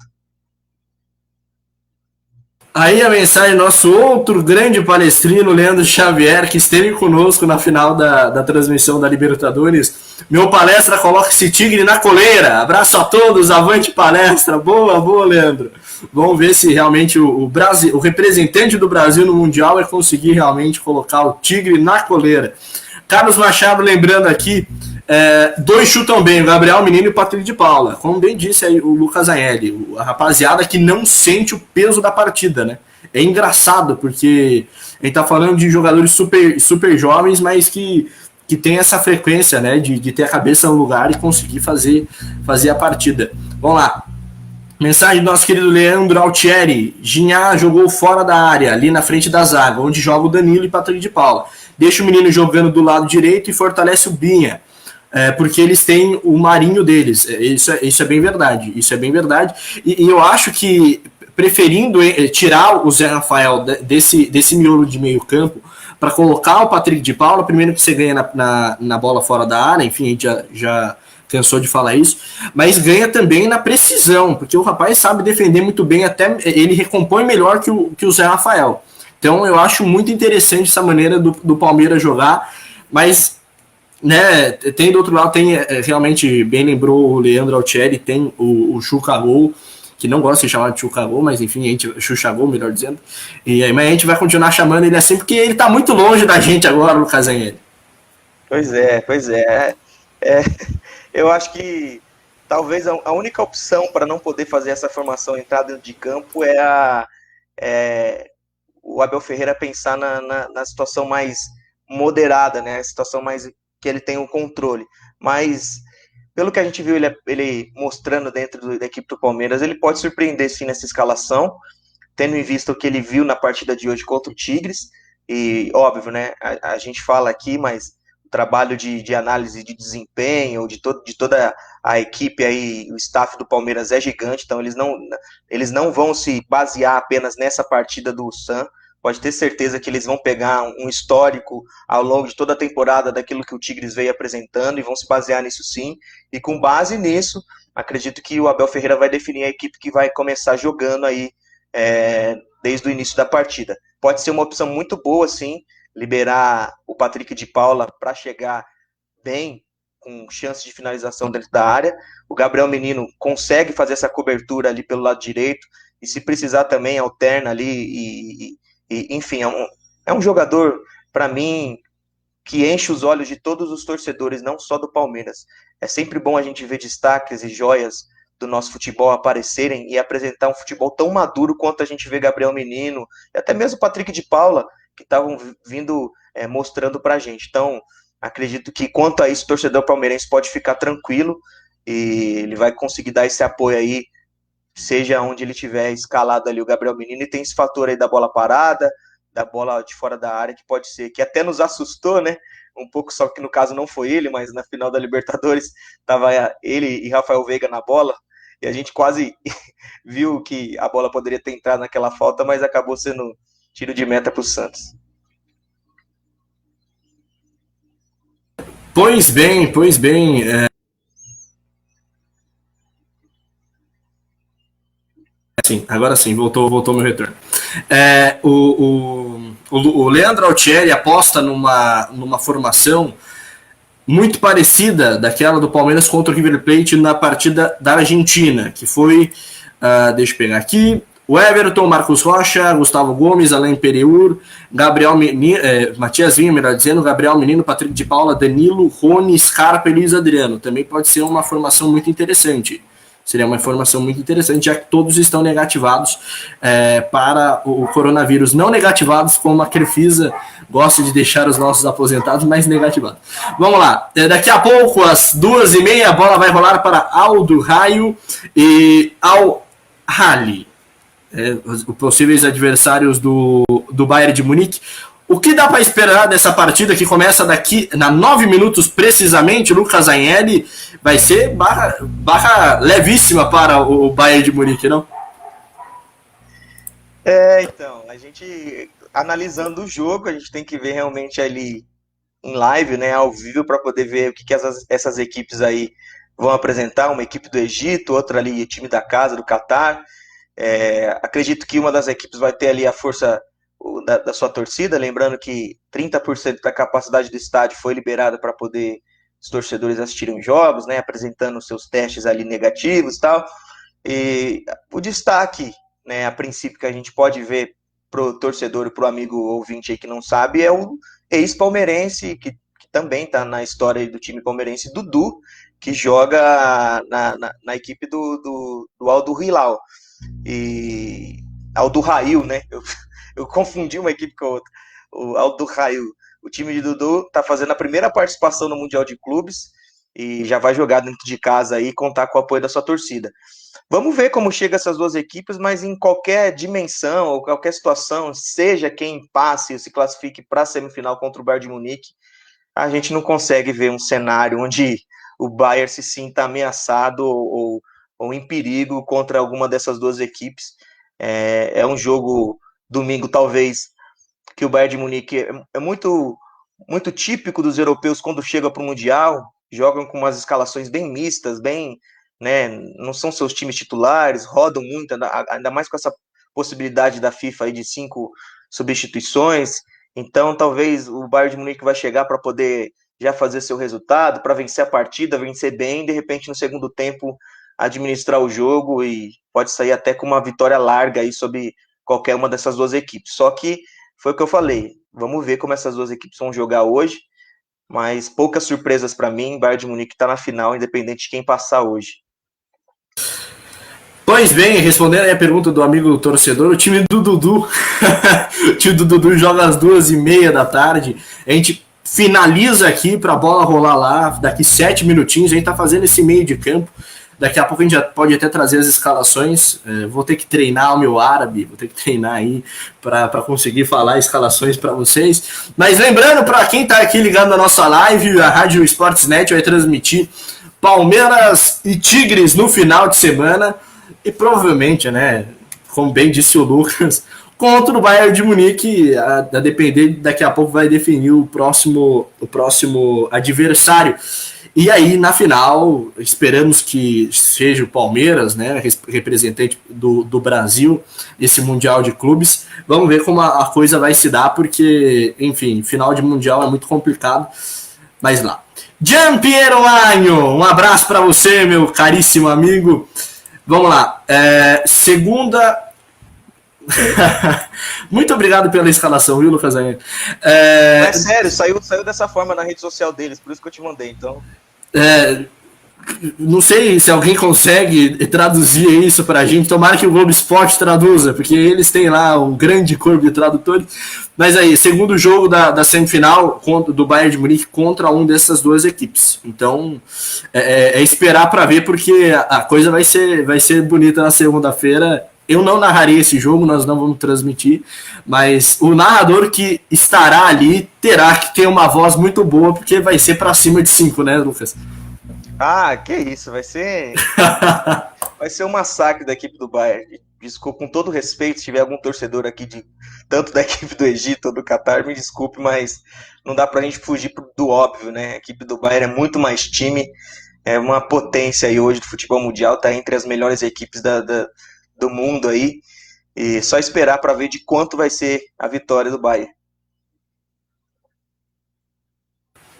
Aí a mensagem do nosso outro grande palestrino, Leandro Xavier, que esteve conosco na final da transmissão da Libertadores. Meu palestra coloca esse tigre na coleira. Abraço a todos, avante palestra. Boa, boa, Leandro. Vamos ver se realmente o representante do Brasil no Mundial é conseguir realmente colocar o tigre na coleira. Carlos Machado lembrando aqui, dois chutam bem, o Gabriel Menino e o Patrick de Paula. Como bem disse aí o Lucas Anelli, a rapaziada que não sente o peso da partida, né? É engraçado, porque a gente tá falando de jogadores super jovens, mas que tem essa frequência, né? De ter a cabeça no lugar e conseguir fazer a partida. Vamos lá. Mensagem do nosso querido Leandro Altieri. Ginhá jogou fora da área, ali na frente da zaga, onde joga o Danilo e Patrick de Paula. Deixa o menino jogando do lado direito e fortalece o Binha. Porque eles têm o Marinho deles. Isso é bem verdade. Isso é bem verdade. E eu acho que, preferindo tirar o Zé Rafael desse miolo de meio campo, para colocar o Patrick de Paula, primeiro que você ganha na bola fora da área, enfim, a gente já cansou de falar isso, mas ganha também na precisão, porque o rapaz sabe defender muito bem, até ele recompõe melhor que o Zé Rafael. Então eu acho muito interessante essa maneira do Palmeiras jogar, mas, né, tem do outro lado, tem realmente, bem lembrou o Leandro Altieri, tem o Chuca Gol, que não gosta de chamar de Chuca Gol, mas enfim, a gente, Xuxa Gol, melhor dizendo, e aí, mas a gente vai continuar chamando ele assim, porque ele tá muito longe da gente agora, Lucas Anhele. Pois é. Eu acho que talvez a única opção para não poder fazer essa formação entrada de campo é o Abel Ferreira pensar na situação mais moderada, né? A situação mais que ele tem o controle. Mas, pelo que a gente viu ele mostrando dentro da equipe do Palmeiras, ele pode surpreender sim nessa escalação, tendo em vista o que ele viu na partida de hoje contra o Tigres. E, óbvio, né? A gente fala aqui, mas trabalho de análise de desempenho, de toda a equipe aí, o staff do Palmeiras é gigante, então eles não vão se basear apenas nessa partida do Sam, pode ter certeza que eles vão pegar um histórico ao longo de toda a temporada daquilo que o Tigres veio apresentando e vão se basear nisso sim, e com base nisso, acredito que o Abel Ferreira vai definir a equipe que vai começar jogando aí desde o início da partida. Pode ser uma opção muito boa, sim, liberar o Patrick de Paula para chegar bem, com chance de finalização dentro da área. O Gabriel Menino consegue fazer essa cobertura ali pelo lado direito, e se precisar também alterna ali, enfim, é um jogador, para mim, que enche os olhos de todos os torcedores, não só do Palmeiras. É sempre bom a gente ver destaques e joias do nosso futebol aparecerem e apresentar um futebol tão maduro quanto a gente vê Gabriel Menino, e até mesmo o Patrick de Paula, que estavam vindo mostrando pra gente. Então, acredito que quanto a isso, o torcedor palmeirense pode ficar tranquilo e ele vai conseguir dar esse apoio aí, seja onde ele tiver escalado ali o Gabriel Menino, e tem esse fator aí da bola parada, da bola de fora da área, que pode ser, que até nos assustou, né? Um pouco, só que no caso não foi ele, mas na final da Libertadores tava ele e Rafael Veiga na bola, e a gente quase viu que a bola poderia ter entrado naquela falta, mas acabou sendo tiro de meta para o Santos. Pois bem, pois bem. Sim, agora sim, voltou meu retorno. O Leandro Altieri aposta numa formação muito parecida daquela do Palmeiras contra o River Plate na partida da Argentina, que foi, deixa eu pegar aqui, o Everton, Marcos Rocha, Gustavo Gomes, Alain Pereur, Gabriel Menino, Matias Vinha, melhor dizendo, Gabriel Menino, Patrick de Paula, Danilo, Rony, Scarpa e Luiz Adriano. Também pode ser uma formação muito interessante. Seria uma informação muito interessante, já que todos estão negativados para o coronavírus. Não negativados, como a Crefisa gosta de deixar os nossos aposentados, mas negativados. Vamos lá. Daqui a pouco, às 2h30, a bola vai rolar para Aldo Raio e Al Ahly, os possíveis adversários do Bayern de Munique. O que dá para esperar dessa partida que começa daqui a 9 minutos precisamente? Lucas Agnelli, vai ser barra levíssima para o Bayern de Munique, não? Então, a gente analisando o jogo, a gente tem que ver realmente ali em live, né, ao vivo, para poder ver o que essas equipes aí vão apresentar. Uma equipe do Egito, outra ali, time da casa, do Catar. Acredito que uma das equipes vai ter ali a força da sua torcida, lembrando que 30% da capacidade do estádio foi liberada para poder os torcedores assistirem os jogos, né, apresentando seus testes ali negativos e tal. E o destaque, né, a princípio, que a gente pode ver pro torcedor e pro amigo ouvinte aí que não sabe, é o ex-palmeirense, que também está na história do time palmeirense, Dudu, que joga na equipe do Aldo Hilal. E Aldo Rail, né? Eu confundi uma equipe com a outra. O Aldo Rail. O time de Dudu está fazendo a primeira participação no Mundial de Clubes e já vai jogar dentro de casa aí e contar com o apoio da sua torcida. Vamos ver como chega essas duas equipes, mas em qualquer dimensão ou qualquer situação, seja quem passe ou se classifique para a semifinal contra o Bayern de Munique, a gente não consegue ver um cenário onde o Bayern se sinta ameaçado ou em perigo contra alguma dessas duas equipes. É um jogo domingo, talvez, que o Bayern de Munique é muito, muito típico dos europeus quando chega para o Mundial, jogam com umas escalações bem mistas, bem, né, não são seus times titulares, rodam muito, ainda mais com essa possibilidade da FIFA aí de 5 substituições. Então, talvez o Bayern de Munique vai chegar para poder já fazer seu resultado, para vencer a partida, vencer bem, de repente no segundo tempo administrar o jogo e pode sair até com uma vitória larga aí sobre qualquer uma dessas duas equipes. Só que foi o que eu falei, vamos ver como essas duas equipes vão jogar hoje, mas poucas surpresas para mim. Bayern de Munique está na final, independente de quem passar hoje. Pois bem, respondendo aí a pergunta do amigo torcedor, o time do Dudu o time do Dudu joga às 2h30 da tarde. A gente finaliza aqui para a bola rolar lá, daqui 7 minutinhos, a gente tá fazendo esse meio de campo. Daqui a pouco a gente já pode até trazer as escalações. Vou ter que treinar o meu árabe, vou ter que treinar aí para conseguir falar escalações para vocês. Mas lembrando, para quem está aqui ligado na nossa live, a Rádio Sportsnet vai transmitir Palmeiras e Tigres no final de semana. E provavelmente, né, como bem disse o Lucas, contra o Bayern de Munique, a depender, daqui a pouco vai definir o próximo adversário. E aí, na final, esperamos que seja o Palmeiras, né, representante do Brasil, esse Mundial de Clubes. Vamos ver como a coisa vai se dar, porque, enfim, final de Mundial é muito complicado. Mas lá. Gianpiero Magno, um abraço para você, meu caríssimo amigo. Vamos lá. Segunda... Muito obrigado pela escalação, viu, Lucas? É sério, saiu dessa forma na rede social deles, por isso que eu te mandei, então. Não sei se alguém consegue traduzir isso pra gente. Tomara que o Globo Esporte traduza, porque eles têm lá um grande corpo de tradutores. Mas aí, segundo jogo da semifinal do Bayern de Munique contra um dessas duas equipes. Então, é esperar para ver, porque a coisa vai ser bonita na segunda-feira. Eu não narrarei esse jogo, nós não vamos transmitir, mas o narrador que estará ali terá que ter uma voz muito boa, porque vai ser para cima de 5, né, Lucas? Ah, que isso, vai ser um massacre da equipe do Bayern. desculpa, com todo respeito, se tiver algum torcedor aqui tanto da equipe do Egito ou do Catar, me desculpe, mas não dá pra gente fugir do óbvio, né? A equipe do Bayern é muito mais time, é uma potência aí hoje do futebol mundial, tá entre as melhores equipes do mundo aí, e só esperar para ver de quanto vai ser a vitória do Bayern.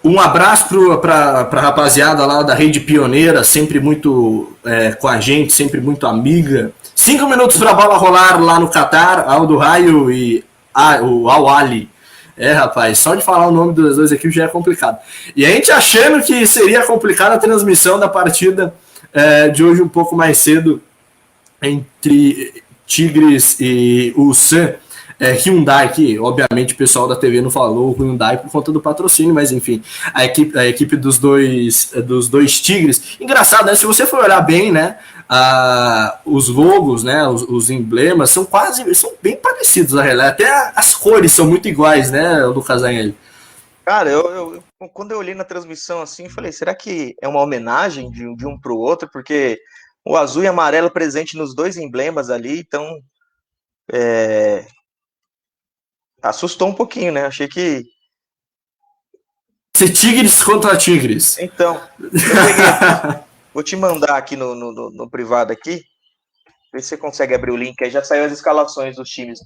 Um abraço para a rapaziada lá da Rede Pioneira, sempre muito com a gente, sempre muito amiga. 5 minutos para a bola rolar lá no Catar, Aldo Raio e o Al-Ali. Rapaz, só de falar o nome das duas equipes já é complicado. E a gente achando que seria complicada a transmissão da partida de hoje um pouco mais cedo entre Tigres e Ulsan. Hyundai, que obviamente o pessoal da TV não falou Hyundai por conta do patrocínio, mas enfim, a equipe dos dois Tigres. Engraçado, né? Se você for olhar bem, né? Os logos, né? Os emblemas são bem parecidos, na realidade. Até as cores são muito iguais, né, Lucas Anheli? Cara, quando eu olhei na transmissão assim, eu falei, será que é uma homenagem de um para o outro? Porque o azul e amarelo presente nos dois emblemas ali, então assustou um pouquinho, né? Achei que... Ser Tigres contra Tigres. Então, eu peguei... Vou te mandar aqui no privado aqui. Ver se você consegue abrir o link. Aí já saiu as escalações dos times.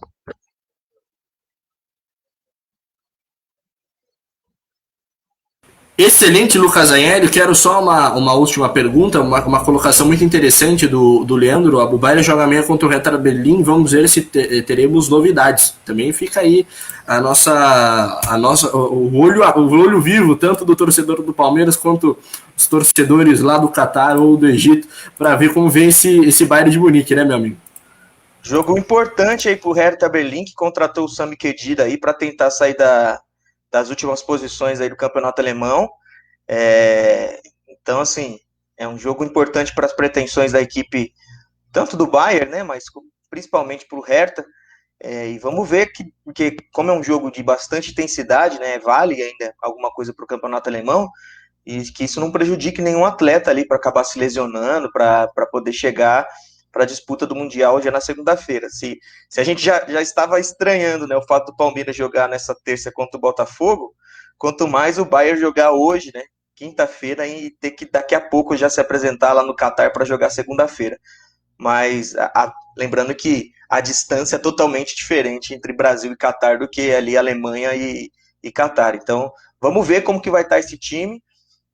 Excelente, Lucas Anheli. Quero só uma última pergunta, uma colocação muito interessante do Leandro. O Bayern joga amanhã contra o Hertha Berlim. Vamos ver se teremos novidades. Também fica aí o olho vivo, tanto do torcedor do Palmeiras quanto os torcedores lá do Catar ou do Egito, para ver como vem esse Bayern de Munique, né, meu amigo? Jogo importante aí pro Hertha Berlim, que contratou o Sami Khedira aí para tentar sair das últimas posições aí do campeonato alemão. Então, assim, é um jogo importante para as pretensões da equipe, tanto do Bayern, né, mas principalmente para o Hertha. E vamos ver porque como é um jogo de bastante intensidade, né, vale ainda alguma coisa para o campeonato alemão, e que isso não prejudique nenhum atleta ali para acabar se lesionando, para poder chegar para a disputa do Mundial já na segunda-feira. Se a gente já estava estranhando, né, o fato do Palmeiras jogar nessa terça contra o Botafogo, quanto mais o Bayern jogar hoje, né, quinta-feira, e ter que daqui a pouco já se apresentar lá no Catar para jogar segunda-feira. Mas lembrando que a distância é totalmente diferente entre Brasil e Catar do que ali Alemanha e Catar. Então, vamos ver como que vai estar esse time.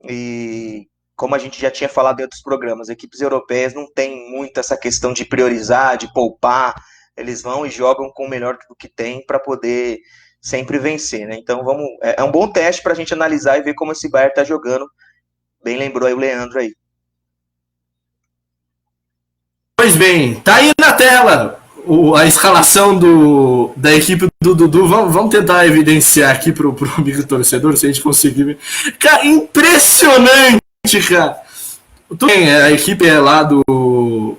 E como a gente já tinha falado em outros programas, equipes europeias não tem muito essa questão de priorizar, de poupar, eles vão e jogam com o melhor do que tem para poder sempre vencer, né? Então é um bom teste para a gente analisar e ver como esse Bayern está jogando. Bem lembrou aí o Leandro aí. Pois bem, tá aí na tela a escalação da equipe do Dudu. Vamos tentar evidenciar aqui pro amigo torcedor, se a gente conseguir ver. Cara, impressionante, cara. Tudo bem, a equipe é lá do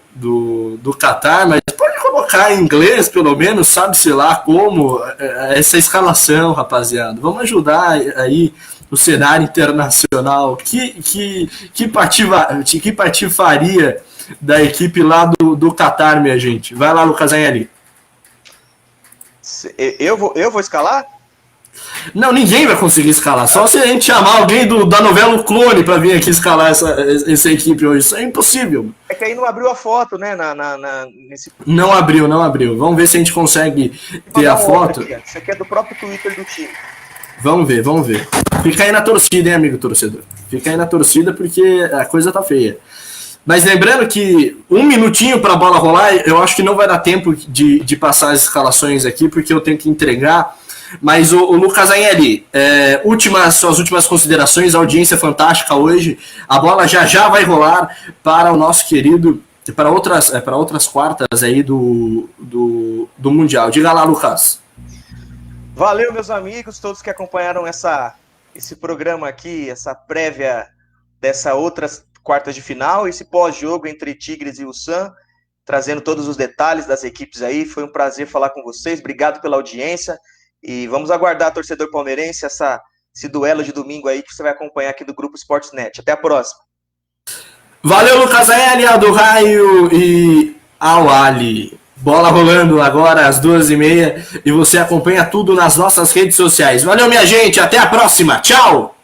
Catar, mas pode colocar em inglês, pelo menos, sabe-se lá como, essa escalação, rapaziada. Vamos ajudar aí o cenário internacional. Que patifaria da equipe lá do Catar, minha gente. Vai lá, Lucas Anheli. Eu vou escalar? Não, ninguém vai conseguir escalar. Só se a gente chamar alguém da novela O Clone pra vir aqui escalar essa equipe hoje. Isso é impossível. É que aí não abriu a foto, né? Nesse... Não abriu. Vamos ver se a gente consegue ter a foto. Isso aqui é do próprio Twitter do time. Vamos ver. Fica aí na torcida, hein, amigo torcedor? Fica aí na torcida porque a coisa tá feia. Mas lembrando que 1 minutinho para a bola rolar, eu acho que não vai dar tempo de passar as escalações aqui, porque eu tenho que entregar. Mas o Lucas Anheli, suas últimas considerações, audiência fantástica hoje. A bola já vai rolar para o nosso querido, para outras quartas aí do Mundial. Diga lá, Lucas. Valeu, meus amigos, todos que acompanharam esse programa aqui, essa prévia dessa outras quartas de final, esse pós-jogo entre Tigres e Ulsan, trazendo todos os detalhes das equipes aí. Foi um prazer falar com vocês, obrigado pela audiência, e vamos aguardar, torcedor palmeirense, esse duelo de domingo aí que você vai acompanhar aqui do Grupo Sportsnet. Até a próxima. Valeu, Lucas Anheli, Aldo Raio e Al-Ali. Bola rolando agora às 2h30 e você acompanha tudo nas nossas redes sociais. Valeu, minha gente, até a próxima, tchau!